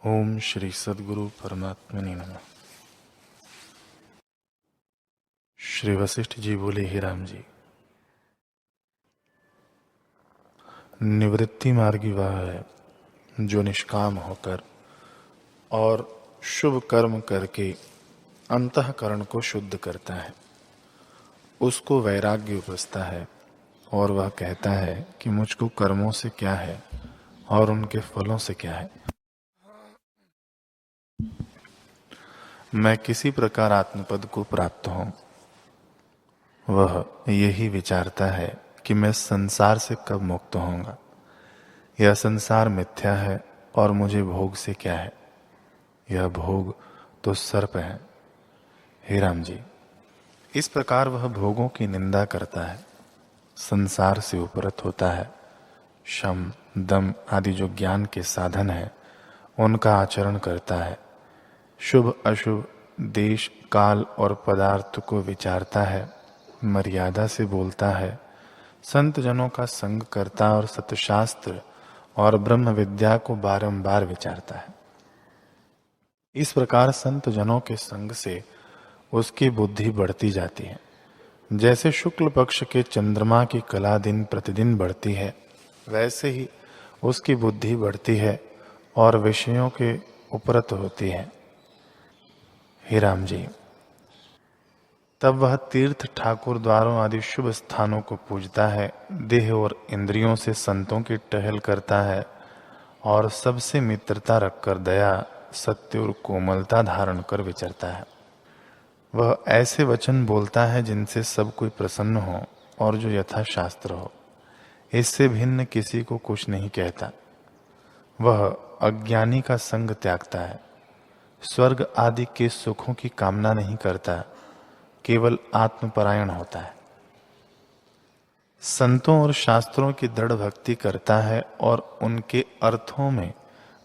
ओम श्री सद्गुरु परमात्मने नमः। श्री वशिष्ठ जी बोले, हे राम जी, निवृत्ति मार्गी वह है जो निष्काम होकर और शुभ कर्म करके अंतःकरण को शुद्ध करता है। उसको वैराग्य उपजता है और वह कहता है कि मुझको कर्मों से क्या है और उनके फलों से क्या है। मैं किसी प्रकार आत्मपद को प्राप्त हूं। वह यही विचारता है कि मैं संसार से कब मुक्त होऊंगा। यह संसार मिथ्या है और मुझे भोग से क्या है। यह भोग तो सर्प है। हे राम जी, इस प्रकार वह भोगों की निंदा करता है, संसार से उपरत होता है, शम दम आदि जो ज्ञान के साधन है उनका आचरण करता है, शुभ अशुभ देश काल और पदार्थ को विचारता है, मर्यादा से बोलता है, संत जनों का संग करता और सतशास्त्र और ब्रह्म विद्या को बारंबार विचारता है। इस प्रकार संत जनों के संग से उसकी बुद्धि बढ़ती जाती है। जैसे शुक्ल पक्ष के चंद्रमा की कला दिन प्रतिदिन बढ़ती है, वैसे ही उसकी बुद्धि बढ़ती है और विषयों के उपरत होती है। हे राम जी, तब वह तीर्थ ठाकुर द्वारों आदि शुभ स्थानों को पूजता है, देह और इंद्रियों से संतों की टहल करता है और सबसे मित्रता रखकर दया सत्य और कोमलता धारण कर विचरता है। वह ऐसे वचन बोलता है जिनसे सब कोई प्रसन्न हो और जो यथाशास्त्र हो। इससे भिन्न किसी को कुछ नहीं कहता। वह अज्ञानी का संग त्यागता है, स्वर्ग आदि के सुखों की कामना नहीं करता, केवल आत्मपरायण होता है। संतों और शास्त्रों की दृढ़ भक्ति करता है और उनके अर्थों में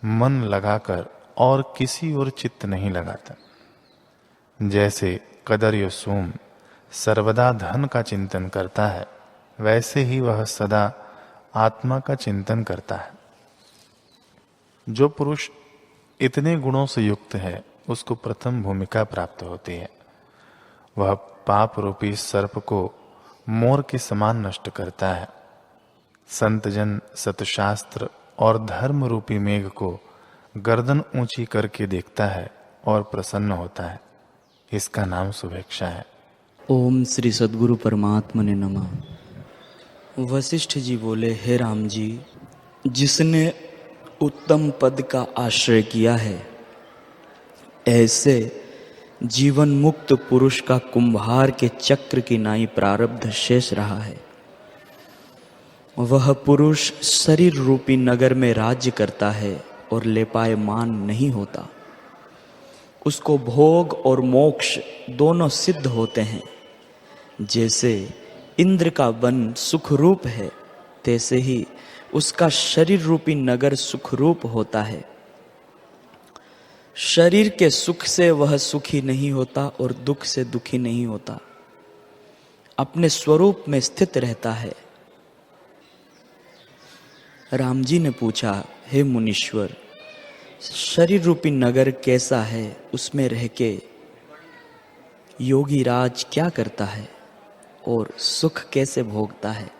मन लगाकर और किसी और चित्त नहीं लगाता। जैसे कदर्य सोम सर्वदा धन का चिंतन करता है, वैसे ही वह सदा आत्मा का चिंतन करता है। जो पुरुष इतने गुणों से युक्त है, उसको प्रथम भूमिका प्राप्त होती है। वह पाप रूपी सर्प को मोर के समान नष्ट करता है। संतजन सतशास्त्र और धर्म रूपी मेघ को गर्दन ऊंची करके देखता है और प्रसन्न होता है। इसका नाम शुभेच्छा है। ओम श्री सद्गुरु परमात्मने नमः। वशिष्ठ जी बोले, हे राम जी, जिसने उत्तम पद का आश्रय किया है, ऐसे जीवन मुक्त पुरुष का कुंभार के चक्र की नाई प्रारब्ध शेष रहा है। वह पुरुष शरीर रूपी नगर में राज्य करता है और लेपायमान नहीं होता। उसको भोग और मोक्ष दोनों सिद्ध होते हैं। जैसे इंद्र का वन सुखरूप है, तैसे ही उसका शरीर रूपी नगर सुखरूप होता है। शरीर के सुख से वह सुखी नहीं होता और दुख से दुखी नहीं होता, अपने स्वरूप में स्थित रहता है। राम जी ने पूछा, हे मुनीश्वर, शरीर रूपी नगर कैसा है? उसमें रह के योगी राज क्या करता है और सुख कैसे भोगता है?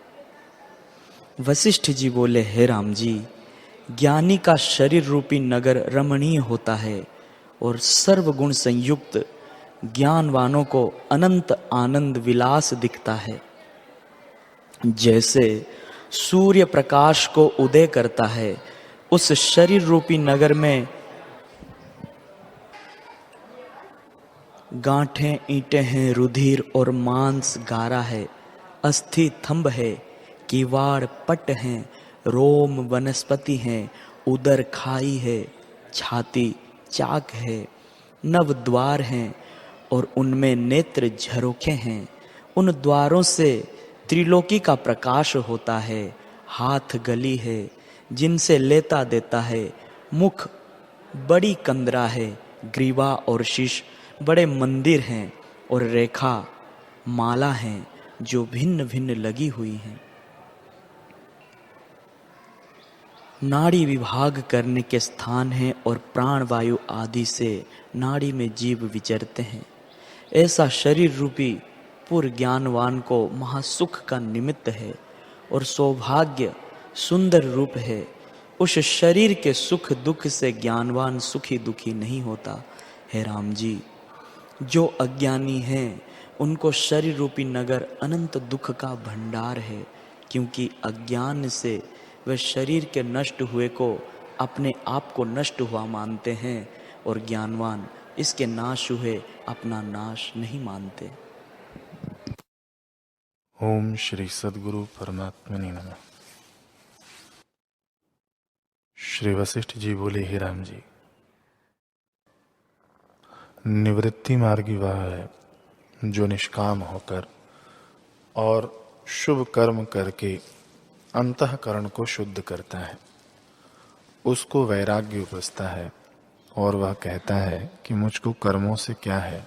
वशिष्ठ जी बोले, हे राम जी, ज्ञानी का शरीर रूपी नगर रमणीय होता है और सर्वगुण संयुक्त ज्ञानवानों को अनंत आनंद विलास दिखता है। जैसे सूर्य प्रकाश को उदय करता है, उस शरीर रूपी नगर में गांठें ईंटें हैं, रुधिर और मांस गारा है, अस्थि थंब है, किवाड़ पट हैं, रोम वनस्पति हैं, उदर खाई है, छाती चाक है, नव द्वार हैं और उनमें नेत्र झरोखे हैं। उन द्वारों से त्रिलोकी का प्रकाश होता है। हाथ गली है जिनसे लेता देता है, मुख बड़ी कंदरा है, ग्रीवा और शीश बड़े मंदिर हैं और रेखा माला हैं जो भिन्न भिन्न लगी हुई हैं। नाड़ी विभाग करने के स्थान हैं और प्राण वायु आदि से नाड़ी में जीव विचरते हैं। ऐसा शरीर रूपी पूर्ण ज्ञानवान को महासुख का निमित्त है और सौभाग्य सुंदर रूप है। उस शरीर के सुख दुख से ज्ञानवान सुखी दुखी नहीं होता। हे राम जी, जो अज्ञानी हैं उनको शरीर रूपी नगर अनंत दुख का भंडार है, क्योंकि अज्ञान से वे शरीर के नष्ट हुए को अपने आप को नष्ट हुआ मानते हैं और ज्ञानवान इसके नाश हुए अपना नाश नहीं मानते। ओम श्री सद्गुरु परमात्मने नमः। श्री वशिष्ठ जी बोले, हे राम जी, निवृत्ति मार्गी वह है जो निष्काम होकर और शुभ कर्म करके अंतःकरण को शुद्ध करता है। उसको वैराग्य उपजता है और वह कहता है कि मुझको कर्मों से क्या है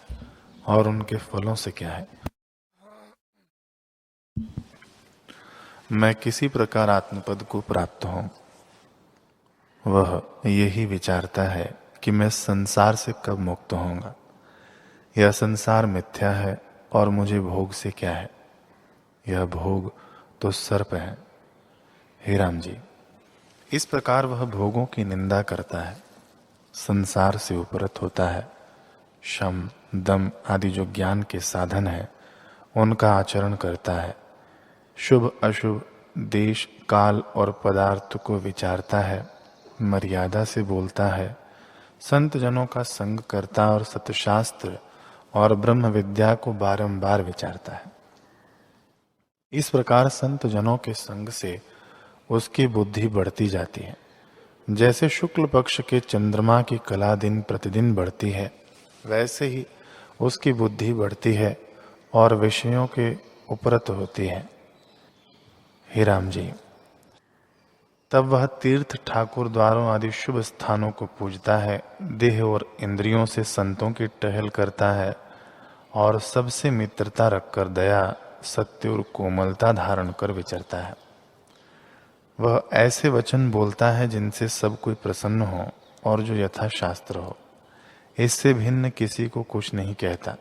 और उनके फलों से क्या है। मैं किसी प्रकार आत्मपद को प्राप्त हूं, वह यही विचारता है कि मैं संसार से कब मुक्त होऊंगा। यह संसार मिथ्या है और मुझे भोग से क्या है। यह भोग तो सर्प है। हे राम जी, इस प्रकार वह भोगों की निंदा करता है, संसार से उपरत होता है, शम दम आदि जो ज्ञान के साधन है उनका आचरण करता है, शुभ अशुभ देश काल और पदार्थ को विचारता है, मर्यादा से बोलता है, संत जनों का संग करता और सतशास्त्र और ब्रह्म विद्या को बारंबार विचारता है। इस प्रकार संत जनों के संग से उसकी बुद्धि बढ़ती जाती है। जैसे शुक्ल पक्ष के चंद्रमा की कला दिन प्रतिदिन बढ़ती है, वैसे ही उसकी बुद्धि बढ़ती है और विषयों के उपरत होती है। हे राम जी, तब वह तीर्थ ठाकुर द्वारों आदि शुभ स्थानों को पूजता है, देह और इंद्रियों से संतों की टहल करता है और सबसे मित्रता रखकर दया सत्य और कोमलता धारण कर विचरता है। वह ऐसे वचन बोलता है जिनसे सब कोई प्रसन्न हो और जो यथा शास्त्र हो। इससे भिन्न किसी को कुछ नहीं कहता।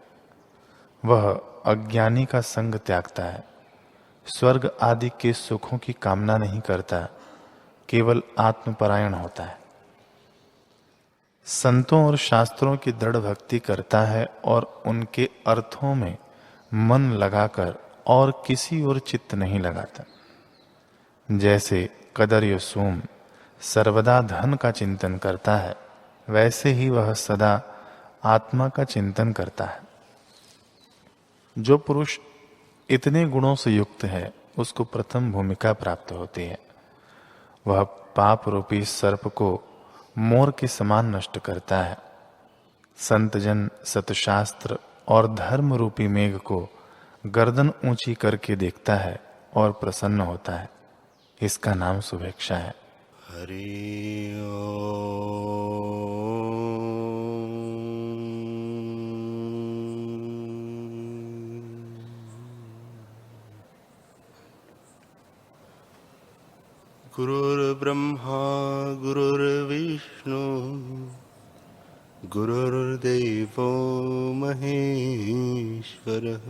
वह अज्ञानी का संग त्यागता है, स्वर्ग आदि के सुखों की कामना नहीं करता, केवल आत्मपरायण होता है। संतों और शास्त्रों की दृढ़ भक्ति करता है और उनके अर्थों में मन लगाकर और किसी और चित्त नहीं लगाता। जैसे कदर्य सोम सर्वदा धन का चिंतन करता है, वैसे ही वह सदा आत्मा का चिंतन करता है। जो पुरुष इतने गुणों से युक्त है, उसको प्रथम भूमिका प्राप्त होती है। वह पाप रूपी सर्प को मोर के समान नष्ट करता है। संतजन सतशास्त्र और धर्म रूपी मेघ को गर्दन ऊंची करके देखता है और प्रसन्न होता है। इसका नाम शुभेच्छा है। हरि ओम। गुरुर्ब्रह्मा गुरुर्विष्णु गुरुर्देवो महेश्वरः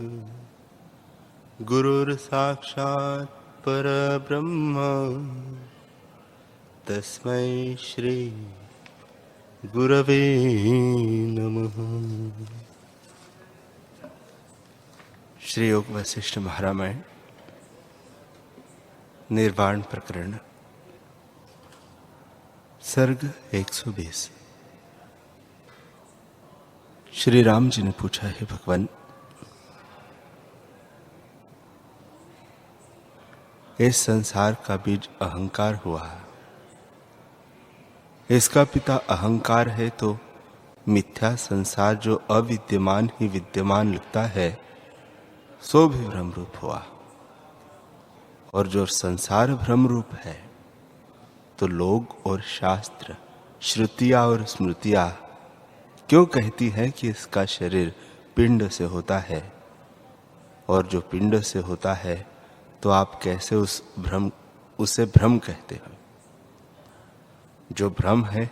गुरुर्साक्षात् परब्रह्म तस्मै श्री गुरवे नमः। श्री योग वशिष्ठ महारामायण निर्वाण प्रकरण सर्ग 120। श्री राम जी ने पूछा, हे भगवान, इस संसार का बीज अहंकार हुआ है। इसका पिता अहंकार है, तो मिथ्या संसार जो अविद्यमान ही विद्यमान लगता है, सो भी भ्रम रूप हुआ। और जो संसार भ्रम रूप है, तो लोग और शास्त्र, श्रुतियां और स्मृतियां क्यों कहती हैं कि इसका शरीर पिंड से होता है, और जो पिंड से होता है तो आप कैसे उसे भ्रम कहते हो। जो भ्रम है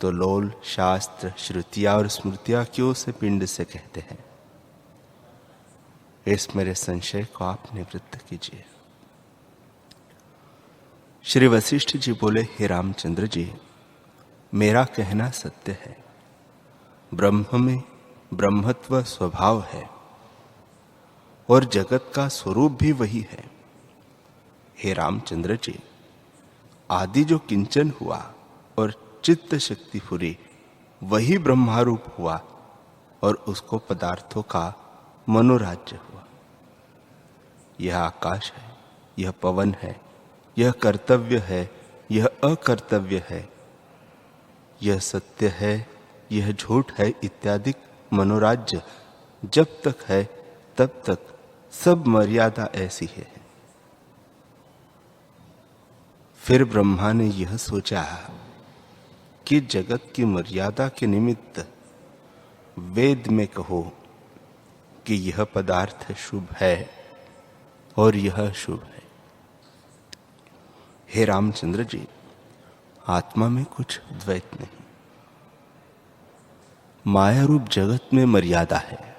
तो लोल, शास्त्र, श्रुतियां और स्मृतियां क्यों से पिंड से कहते हैं। इस मेरे संशय को आप निवृत्त कीजिए। श्री वशिष्ठ जी बोले, हे रामचंद्र जी, मेरा कहना सत्य है। ब्रह्म में ब्रह्मत्व स्वभाव है और जगत का स्वरूप भी वही है। हे रामचंद्र जी, आदि जो किंचन हुआ और चित्त शक्ति फुरी, वही ब्रह्मारूप हुआ और उसको पदार्थों का मनोराज्य हुआ। यह आकाश है, यह पवन है, यह कर्तव्य है, यह अकर्तव्य है, यह सत्य है, यह झूठ है इत्यादि मनोराज्य जब तक है तब तक सब मर्यादा ऐसी है। फिर ब्रह्मा ने यह सोचा कि जगत की मर्यादा के निमित्त वेद में कहो कि यह पदार्थ शुभ है और यह शुभ है। हे रामचंद्र जी, आत्मा में कुछ द्वैत नहीं। माया रूप जगत में मर्यादा है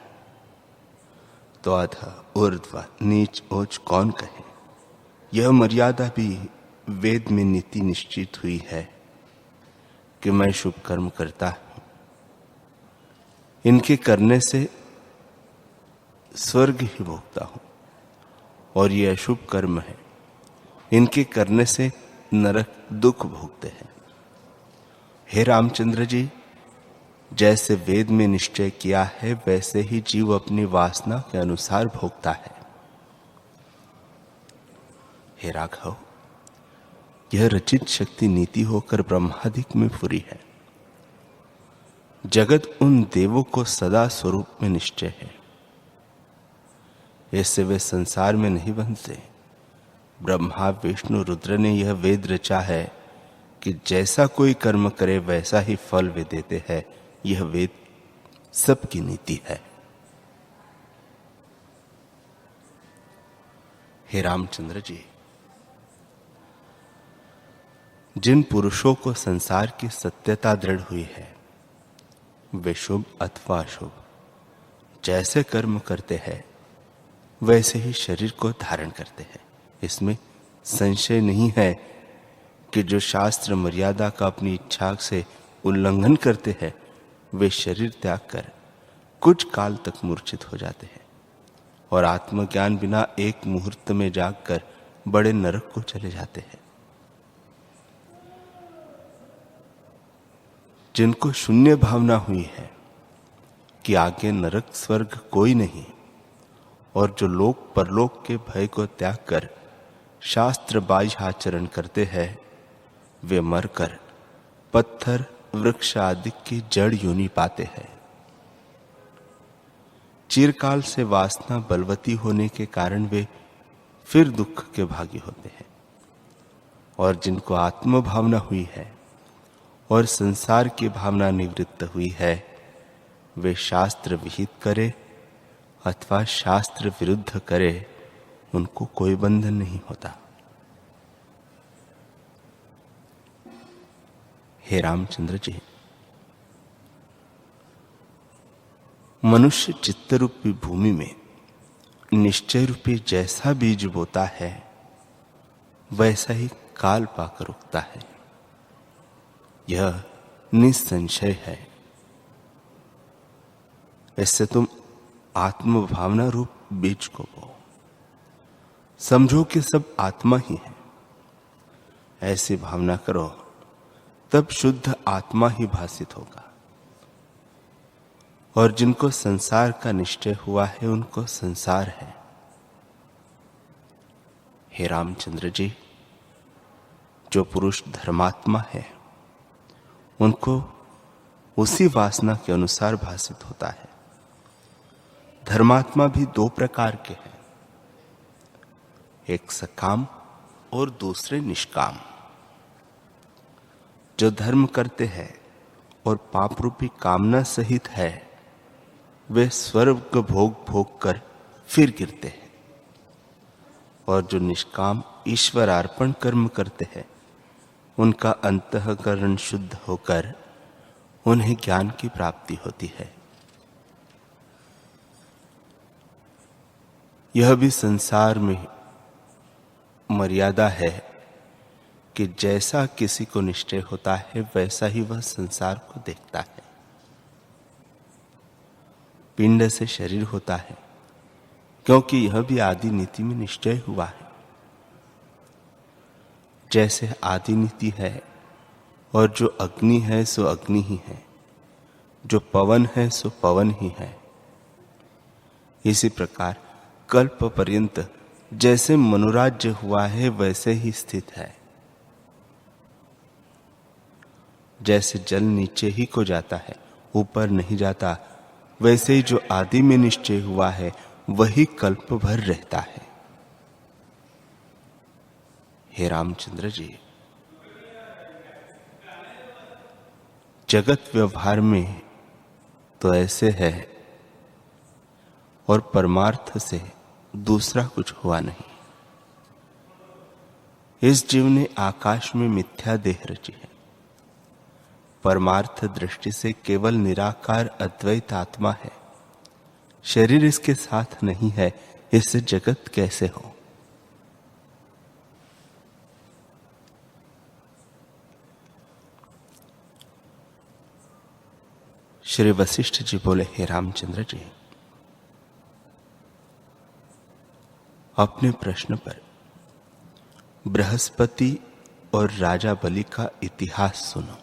तो अध, ऊर्ध्व, नीच, ओच कौन कहे। यह मर्यादा भी वेद में नीति निश्चित हुई है कि मैं शुभ कर्म करता हूं, इनके करने से स्वर्ग ही भोगता हूं, और यह अशुभ कर्म है, इनके करने से नरक दुख भोगते हैं। हे रामचंद्र जी, जैसे वेद में निश्चय किया है वैसे ही जीव अपनी वासना के अनुसार भोगता है। हे राघव, यह रचित शक्ति नीति होकर ब्रह्मादिक में फुरी है। जगत उन देवों को सदा स्वरूप में निश्चय है, इससे वे संसार में नहीं बनते। ब्रह्मा, विष्णु, रुद्र ने यह वेद रचा है कि जैसा कोई कर्म करे वैसा ही फल वे देते हैं। यह वेद सबकी नीति है। हे रामचंद्र जी, जिन पुरुषों को संसार की सत्यता दृढ़ हुई है वे शुभ अथवा अशुभ जैसे कर्म करते हैं वैसे ही शरीर को धारण करते हैं। इसमें संशय नहीं है कि जो शास्त्र मर्यादा का अपनी इच्छा से उल्लंघन करते हैं वे शरीर त्याग कर कुछ काल तक मूर्छित हो जाते हैं और आत्मज्ञान बिना एक मुहूर्त में जागकर बड़े नरक को चले जाते हैं। जिनको शून्य भावना हुई है कि आगे नरक स्वर्ग कोई नहीं, और जो लोक परलोक के भय को त्याग कर शास्त्र बाह्य आचरण करते हैं वे मरकर पत्थर, वृक्ष आदि की जड़ योनि पाते हैं। चिरकाल से वासना बलवती होने के कारण वे फिर दुख के भागी होते हैं। और जिनको आत्म भावना हुई है और संसार की भावना निवृत्त हुई है वे शास्त्र विहित करे अथवा शास्त्र विरुद्ध करे, उनको कोई बंधन नहीं होता। हे रामचंद्र जी, मनुष्य चित्त रूपी भूमि में निश्चय रूपी जैसा बीज बोता है वैसा ही काल पाकर उगता है। यह निसंशय है। इससे तुम आत्म भावना रूप बीज को बो। समझो कि सब आत्मा ही है। ऐसी भावना करो तब शुद्ध आत्मा ही भासित होगा। और जिनको संसार का निश्चय हुआ है उनको संसार है। हे रामचंद्र जी, जो पुरुष धर्मात्मा है उनको उसी वासना के अनुसार भासित होता है। धर्मात्मा भी दो प्रकार के हैं, एक सकाम और दूसरे निष्काम। जो धर्म करते हैं और पाप रूपी कामना सहित है वे स्वर्ग भोग भोग कर फिर गिरते हैं। और जो निष्काम ईश्वर अर्पण कर्म करते हैं उनका अंतःकरण शुद्ध होकर उन्हें ज्ञान की प्राप्ति होती है। यह भी संसार में मर्यादा है कि जैसा किसी को निश्चय होता है वैसा ही वह संसार को देखता है। पिंड से शरीर होता है क्योंकि यह भी आदि नीति में निश्चय हुआ है। जैसे आदि नीति है और जो अग्नि है सो अग्नि ही है, जो पवन है सो पवन ही है। इसी प्रकार कल्प पर्यंत जैसे मनुराज्य हुआ है वैसे ही स्थित है। जैसे जल नीचे ही को जाता है, ऊपर नहीं जाता, वैसे ही जो आदि में निश्चय हुआ है वही कल्प भर रहता है। हे रामचंद्र जी, जगत व्यवहार में तो ऐसे है और परमार्थ से दूसरा कुछ हुआ नहीं। इस जीव ने आकाश में मिथ्या देह रची है। परमार्थ दृष्टि से केवल निराकार अद्वैत आत्मा है। शरीर इसके साथ नहीं है, इससे जगत कैसे हो? श्री वशिष्ठ जी बोले, हे रामचंद्र जी, अपने प्रश्न पर बृहस्पति और राजा बलि का इतिहास सुनो।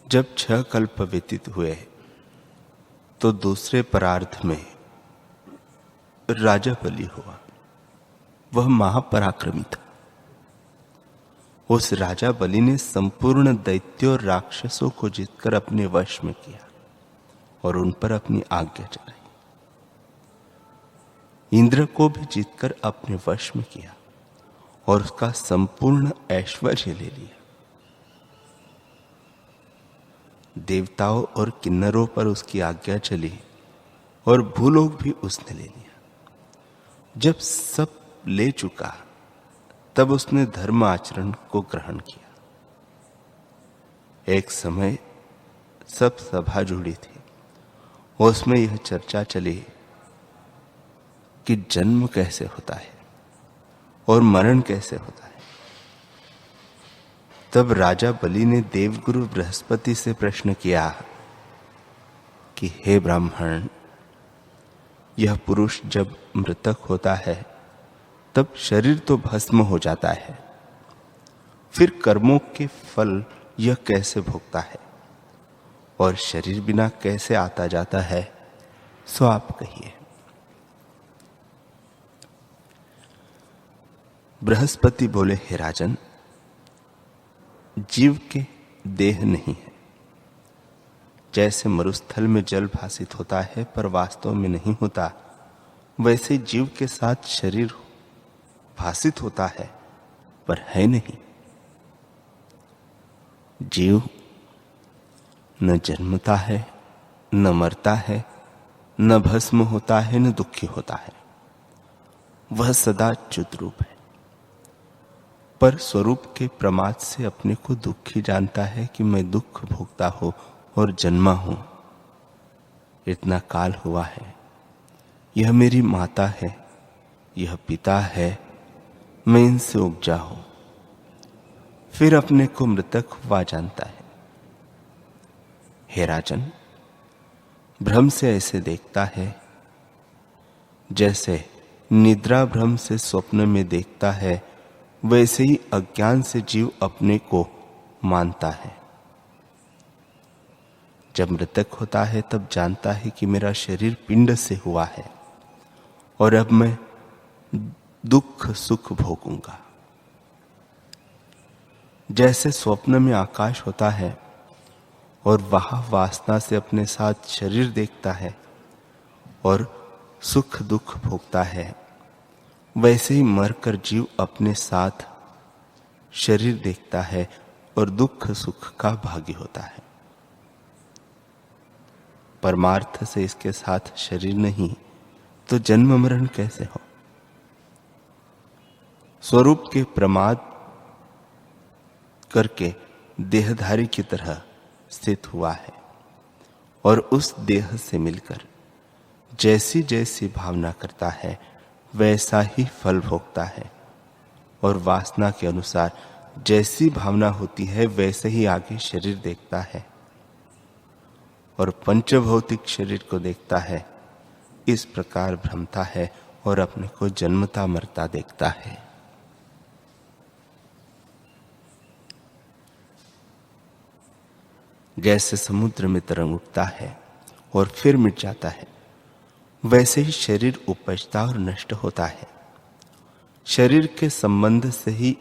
जब 6 कल्प व्यतीत हुए तो दूसरे परार्ध में राजा बलि हुआ। वह महापराक्रमी था। उस राजा बलि ने संपूर्ण दैत्यों और राक्षसों को जीतकर अपने वश में किया और उन पर अपनी आज्ञा चलाई। इंद्र को भी जीतकर अपने वश में किया और उसका संपूर्ण ऐश्वर्य ले लिया। देवताओं और किन्नरों पर उसकी आज्ञा चली और भूलोक भी उसने ले लिया। जब सब ले चुका तब उसने धर्म आचरण को ग्रहण किया। एक समय सब सभा जुड़ी थी, उसमें यह चर्चा चली कि जन्म कैसे होता है और मरण कैसे होता है। तब राजा बलि ने देवगुरु बृहस्पति से प्रश्न किया कि हे ब्राह्मण, यह पुरुष जब मृतक होता है तब शरीर तो भस्म हो जाता है, फिर कर्मों के फल यह कैसे भोगता है और शरीर बिना कैसे आता जाता है, सो आप कहिए। बृहस्पति बोले, हे राजन, जीव के देह नहीं है। जैसे मरुस्थल में जल भासित होता है पर वास्तव में नहीं होता, वैसे जीव के साथ शरीर भासित होता है पर है नहीं। जीव न जन्मता है, न मरता है, न भस्म होता है, न दुखी होता है। वह सदा च्युत रूप है, पर स्वरूप के प्रमाद से अपने को दुखी जानता है कि मैं दुख भोगता हूं और जन्मा हूं। इतना काल हुआ है, यह मेरी माता है, यह पिता है, मैं इनसे उपजा हूं। फिर अपने को मृतक हुआ जानता है। हे राजन, भ्रम से ऐसे देखता है जैसे निद्रा भ्रम से स्वप्न में देखता है, वैसे ही अज्ञान से जीव अपने को मानता है। जब मृतक होता है तब जानता है कि मेरा शरीर पिंड से हुआ है और अब मैं दुख सुख भोगूंगा। जैसे स्वप्न में आकाश होता है और वहां वासना से अपने साथ शरीर देखता है और सुख दुख भोगता है, वैसे ही मरकर जीव अपने साथ शरीर देखता है और दुख सुख का भागी होता है। परमार्थ से इसके साथ शरीर नहीं तो जन्म मरण कैसे हो? स्वरूप के प्रमाद करके देहधारी की तरह स्थित हुआ है और उस देह से मिलकर जैसी जैसी भावना करता है वैसा ही फल भोगता है और वासना के अनुसार जैसी भावना होती है वैसे ही आगे शरीर देखता है और पंचभौतिक शरीर को देखता है। इस प्रकार भ्रमता है और अपने को जन्मता मरता देखता है। जैसे समुद्र में तरंग उठता है और फिर मिट जाता है, वैसे ही शरीर उपजता और नष्ट होता है। शरीर के संबंध से ही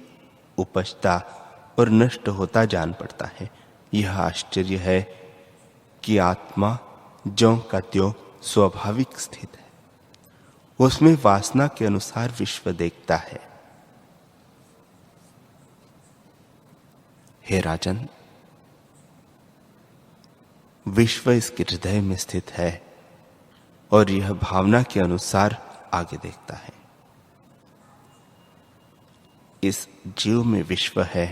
उपजता और नष्ट होता जान पड़ता है। यह आश्चर्य है कि आत्मा ज्यों का त्यों स्वाभाविक स्थित है, उसमें वासना के अनुसार विश्व देखता है। हे राजन, विश्व इसके हृदय में स्थित है और यह भावना के अनुसार आगे देखता है। इस जीव में विश्व है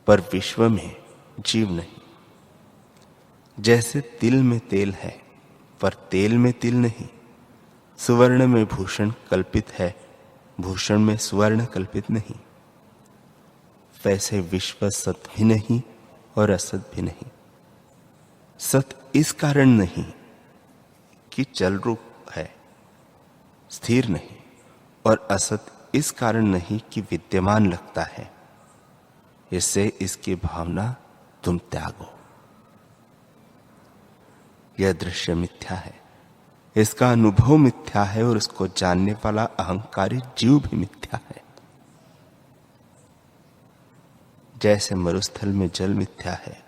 पर विश्व में जीव नहीं। जैसे तिल में तेल है पर तेल में तिल नहीं, सुवर्ण में भूषण कल्पित है, भूषण में सुवर्ण कल्पित नहीं, वैसे विश्व सत भी नहीं और असत भी नहीं। सत इस कारण नहीं कि चल रूप है, स्थिर नहीं, और असत इस कारण नहीं कि विद्यमान लगता है। इससे इसकी भावना तुम त्यागो। यह दृश्य मिथ्या है, इसका अनुभव मिथ्या है और इसको जानने वाला अहंकारी जीव भी मिथ्या है। जैसे मरुस्थल में जल मिथ्या है,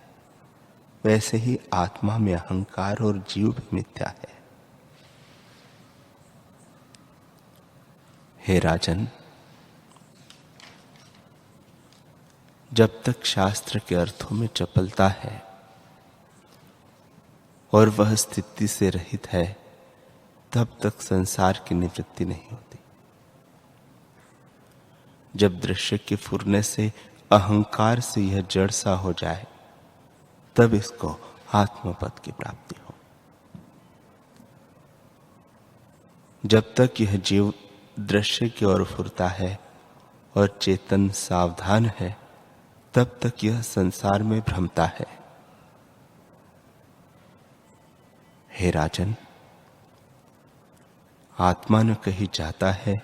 वैसे ही आत्मा में अहंकार और जीव भी मिथ्या है। हे राजन, जब तक शास्त्र के अर्थों में चपलता है और वह स्थिति से रहित है, तब तक संसार की निवृत्ति नहीं होती। जब दृश्य के फुरने से अहंकार से यह जड़ सा हो जाए, तब इसको आत्मपद की प्राप्ति हो। जब तक यह जीव दृश्य की ओर फुरता है और चेतन सावधान है, तब तक यह संसार में भ्रमता है। हे राजन, आत्मा न कहीं जाता है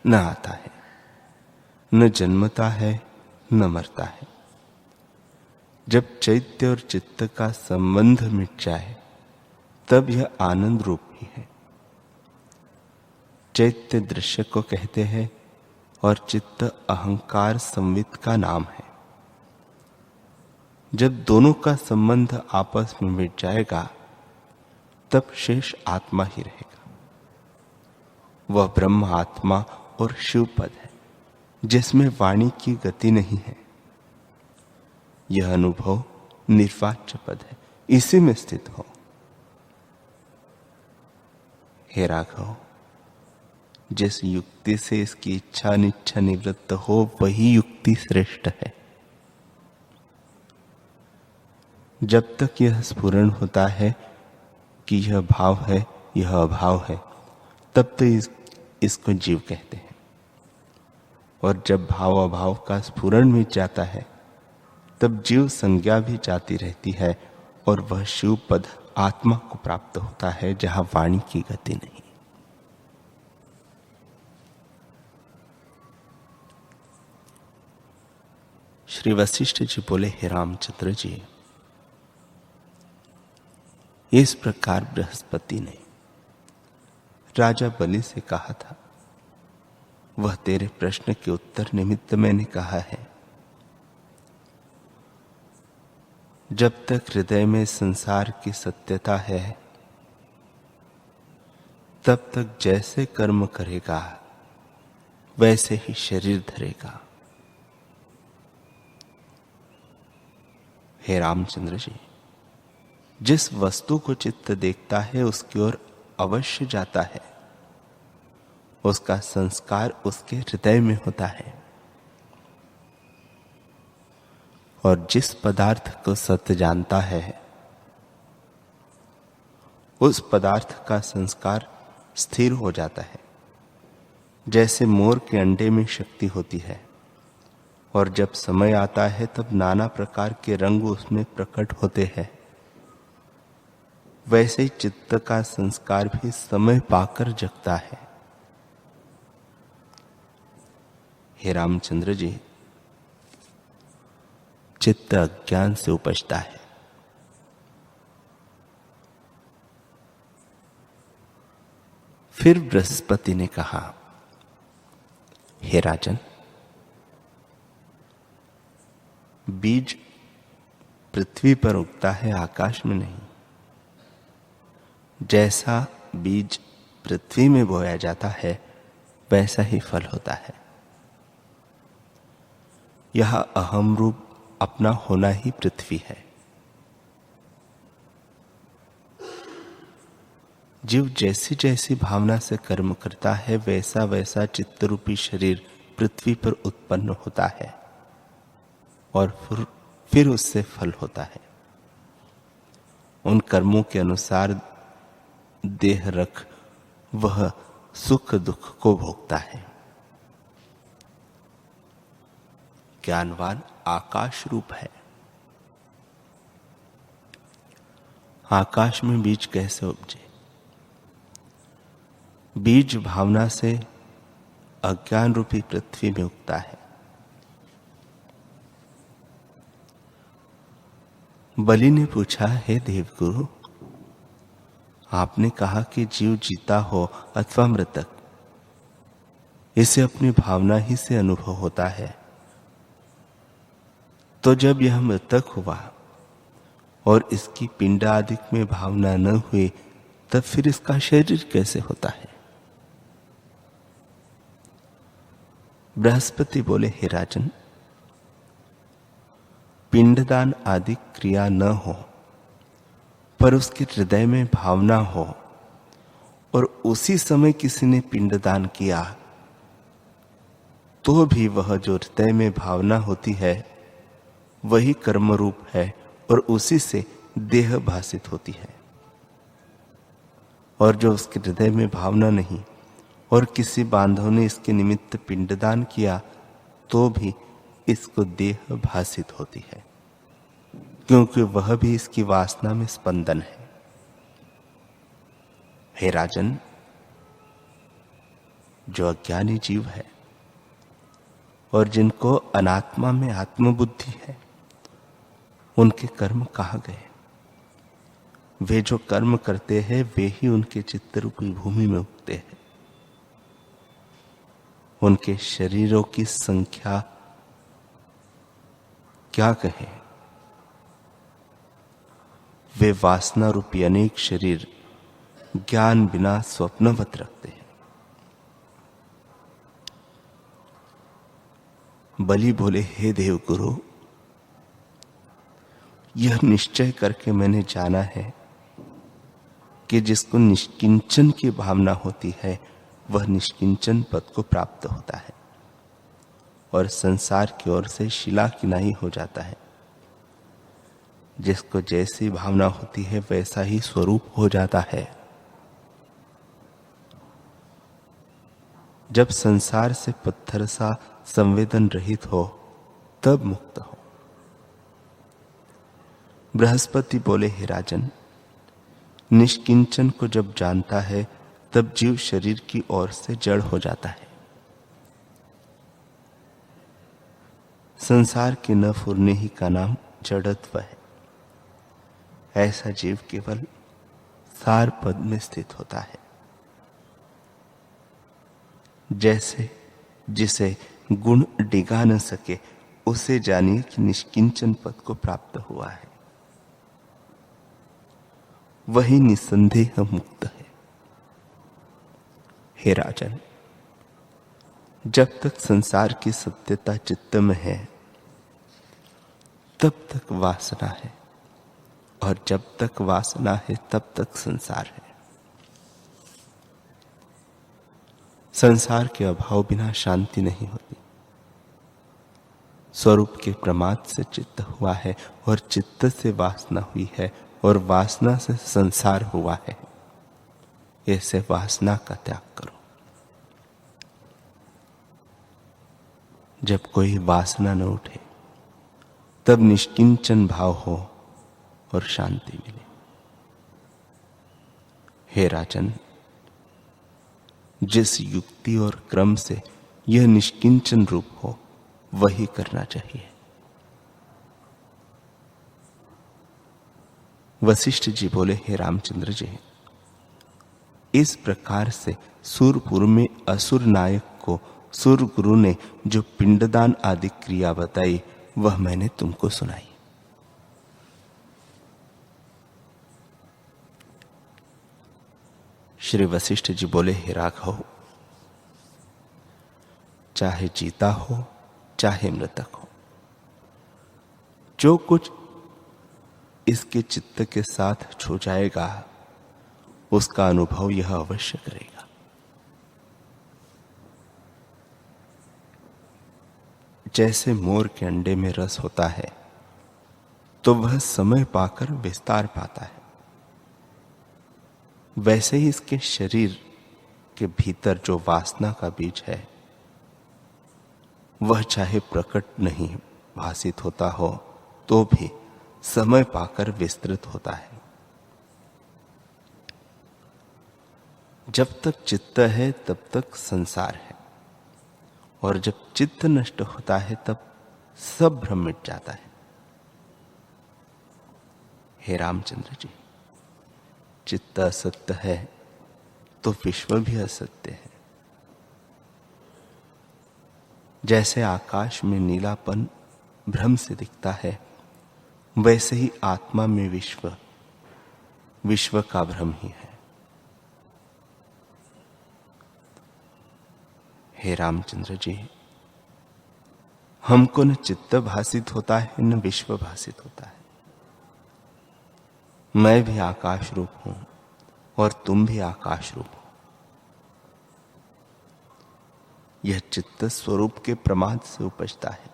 न आता है, न जन्मता है न मरता है। जब चैत्य और चित्त का संबंध मिट जाए, तब यह आनंद रूप ही है। चैत्य दृश्य को कहते हैं और चित्त अहंकार संवित का नाम है। जब दोनों का संबंध आपस में मिट जाएगा, तब शेष आत्मा ही रहेगा। वह ब्रह्म आत्मा और शिव पद है, जिसमें वाणी की गति नहीं है। यह अनुभव निर्वाच्य पद है, इसी में स्थित हो। हे राघव, जिस युक्ति से इसकी इच्छा अनिच्छा निवृत्त हो, वही युक्ति श्रेष्ठ है। जब तक यह स्फुरण होता है कि यह भाव है, यह अभाव है, तब तो इसको जीव कहते हैं। और जब भाव अभाव का स्फुरण मिट जाता है, तब जीव संज्ञा भी जाती रहती है और वह शिव पद आत्मा को प्राप्त होता है, जहां वाणी की गति नहीं। श्री वशिष्ठ जी बोले, हे रामचंद्र जी, इस प्रकार बृहस्पति ने राजा बलि से कहा था। वह तेरे प्रश्न के उत्तर निमित्त मैंने कहा है। जब तक हृदय में संसार की सत्यता है, तब तक जैसे कर्म करेगा वैसे ही शरीर धरेगा। हे रामचंद्र जी, जिस वस्तु को चित्त देखता है उसकी ओर अवश्य जाता है। उसका संस्कार उसके हृदय में होता है। और जिस पदार्थ को सत्य जानता है उस पदार्थ का संस्कार स्थिर हो जाता है। जैसे मोर के अंडे में शक्ति होती है और जब समय आता है तब नाना प्रकार के रंग उसमें प्रकट होते हैं, वैसे ही चित्त का संस्कार भी समय पाकर जगता है। हे रामचंद्र जी, चित्त अज्ञान से उपजता है। फिर बृहस्पति ने कहा, हे राजन, बीज पृथ्वी पर उगता है, आकाश में नहीं। जैसा बीज पृथ्वी में बोया जाता है वैसा ही फल होता है। यह अहम रूप अपना होना ही पृथ्वी है। जीव जैसी जैसी भावना से कर्म करता है वैसा वैसा चित्तरूपी शरीर पृथ्वी पर उत्पन्न होता है और फिर उससे फल होता है। उन कर्मों के अनुसार देह रख वह सुख दुख को भोगता है। ज्ञानवान आकाश रूप है। आकाश में बीज कैसे उपजे? बीज भावना से अज्ञान रूपी पृथ्वी में उगता है। बलि ने पूछा, हे देवगुरु, आपने कहा कि जीव जीता हो अथवा मृतक, इसे अपनी भावना ही से अनुभव होता है। तो जब यह मृतक हुआ और इसकी पिंड आदि में भावना न हुई, तब फिर इसका शरीर कैसे होता है? बृहस्पति बोले, हे राजन, पिंडदान आदि क्रिया न हो पर उसके हृदय में भावना हो और उसी समय किसी ने पिंडदान किया, तो भी वह जो हृदय में भावना होती है वही कर्म रूप है और उसी से देह भासित होती है। और जो उसके हृदय में भावना नहीं और किसी बांधव ने इसके निमित्त पिंडदान किया, तो भी इसको देह भासित होती है, क्योंकि वह भी इसकी वासना में स्पंदन है। हे राजन, जो अज्ञानी जीव है और जिनको अनात्मा में आत्मबुद्धि है, उनके कर्म कहाँ गए? वे जो कर्म करते हैं वे ही उनके चित्त रूपी भूमि में उगते हैं। उनके शरीरों की संख्या क्या कहें? वे वासना रूपी अनेक शरीर ज्ञान बिना स्वप्नवत रखते हैं। बलि बोले, हे देवगुरु, यह निश्चय करके मैंने जाना है कि जिसको निष्किंचन की भावना होती है वह निष्किंचन पद को प्राप्त होता है और संसार की ओर से शिला किनाई हो जाता है। जिसको जैसी भावना होती है वैसा ही स्वरूप हो जाता है। जब संसार से पत्थर सा संवेदन रहित हो तब मुक्त हो। बृहस्पति बोले, हे राजन, निष्किंचन को जब जानता है तब जीव शरीर की ओर से जड़ हो जाता है। संसार के न फुरने ही का नाम जड़त्व है। ऐसा जीव केवल सार पद में स्थित होता है। जैसे जिसे गुण डिगा न सके उसे जानिए कि निष्किंचन पद को प्राप्त हुआ है, वही निसंदेह मुक्त है। हे राजन, जब तक संसार की सत्यता चित्त में है तब तक वासना है, और जब तक वासना है तब तक संसार है। संसार के अभाव बिना शांति नहीं होती। स्वरूप के प्रमाद से चित्त हुआ है और चित्त से वासना हुई है और वासना से संसार हुआ है। ऐसे वासना का त्याग करो। जब कोई वासना न उठे तब निष्किंचन भाव हो और शांति मिले। हे राजन, जिस युक्ति और क्रम से यह निष्किंचन रूप हो वही करना चाहिए। वशिष्ठ जी बोले, हे रामचंद्र जी, इस प्रकार से सूरपुर में असुर नायक को सूर गुरु ने जो पिंडदान आदि क्रिया बताई वह मैंने तुमको सुनाई। श्री वशिष्ठ जी बोले, हे राघव, चाहे जीता हो चाहे मृतक हो, जो कुछ इसके चित्त के साथ छू जाएगा उसका अनुभव यह अवश्य करेगा। जैसे मोर के अंडे में रस होता है तो वह समय पाकर विस्तार पाता है, वैसे ही इसके शरीर के भीतर जो वासना का बीज है वह चाहे प्रकट नहीं भासित होता हो तो भी समय पाकर विस्तृत होता है। जब तक चित्त है तब तक संसार है, और जब चित्त नष्ट होता है तब सब भ्रम मिट जाता है। हे रामचंद्र जी, चित्त असत्य है तो विश्व भी असत्य है। जैसे आकाश में नीलापन भ्रम से दिखता है, वैसे ही आत्मा में विश्व का भ्रम ही है। हे रामचंद्र जी, हमको न चित्त भासित होता है न विश्व भासित होता है। मैं भी आकाश रूप हूं और तुम भी आकाश रूप हो। यह चित्त स्वरूप के प्रमाद से उपजता है।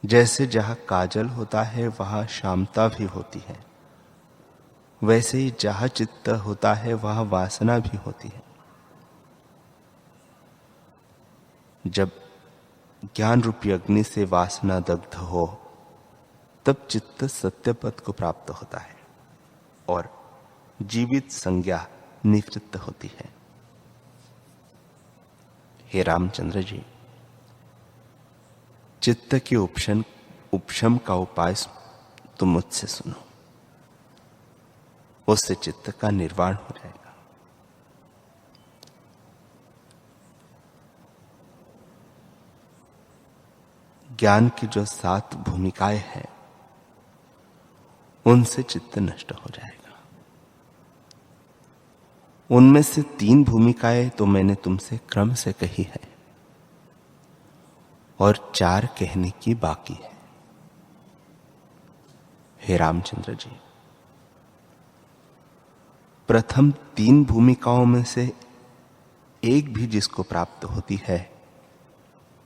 जैसे जहां काजल होता है वहां श्यामता भी होती है, वैसे ही जहां चित्त होता है वहां वासना भी होती है। जब ज्ञान रूपी अग्नि से वासना दग्ध हो तब चित्त सत्य पद को प्राप्त होता है और जीवित संज्ञा निवृत्त होती है। हे रामचंद्र जी, चित्त के उपशम का उपाय तुम मुझसे सुनो, उससे चित्त का निर्वाण हो जाएगा। ज्ञान की जो 7 भूमिकाएं हैं उनसे चित्त नष्ट हो जाएगा। उनमें से 3 भूमिकाएं तो मैंने तुमसे क्रम से कही है और 4 कहने की बाकी है। हे रामचंद्र जी, प्रथम 3 भूमिकाओं में से एक भी जिसको प्राप्त होती है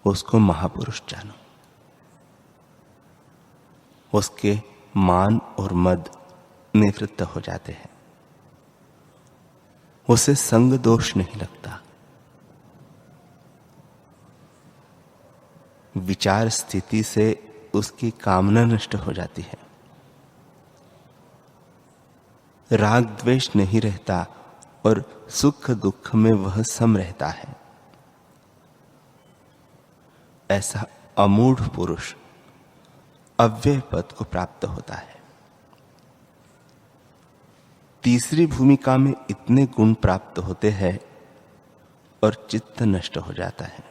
उसको महापुरुष जानो। उसके मान और मद निवृत्त हो जाते हैं, उसे संग दोष नहीं लगता, विचार स्थिति से उसकी कामना नष्ट हो जाती है, राग द्वेष नहीं रहता और सुख दुख में वह सम रहता है। ऐसा अमूढ़ पुरुष अव्यय पद को प्राप्त होता है। तीसरी भूमिका में इतने गुण प्राप्त होते हैं और चित्त नष्ट हो जाता है।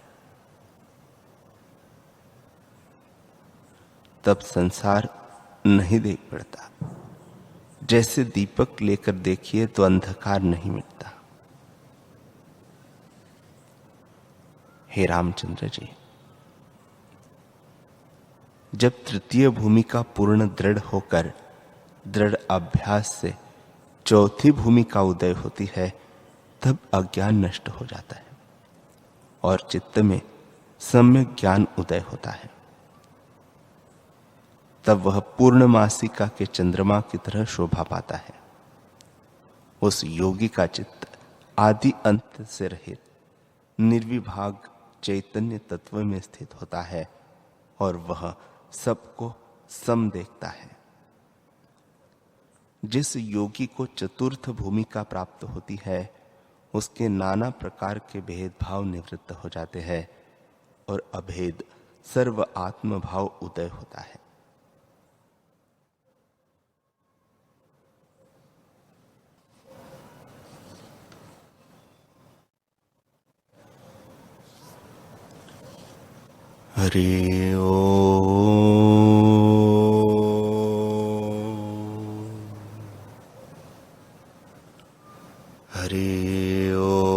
तब संसार नहीं देख पड़ता। जैसे दीपक लेकर देखिए तो अंधकार नहीं मिटता। हे रामचंद्र जी, जब तृतीय भूमिका पूर्ण दृढ़ होकर दृढ़ अभ्यास से चौथी भूमिका उदय होती है तब अज्ञान नष्ट हो जाता है और चित्त में सम्यक ज्ञान उदय होता है। तब वह पूर्णमासिका के चंद्रमा की तरह शोभा पाता है। उस योगी का चित्त आदि अंत से रहित निर्विभाग चैतन्य तत्व में स्थित होता है और वह सबको सम देखता है। जिस योगी को चतुर्थ भूमिका प्राप्त होती है उसके नाना प्रकार के भेदभाव निवृत्त हो जाते हैं और अभेद सर्व आत्म भाव उदय होता है। हरि ओम। हरि ओम।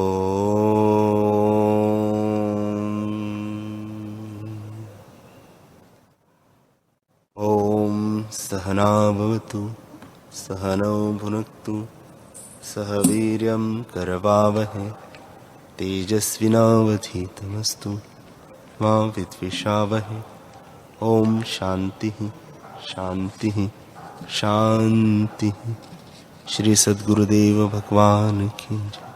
ओम सहना भवतु सहनौ भुनक्तु सह वीर्यं करवावहै तेजस्विनावधीतमस्तु मा विद्विषावहै। ओम शांति शांति शांति। श्री सद्गुरुदेव भगवान की जय।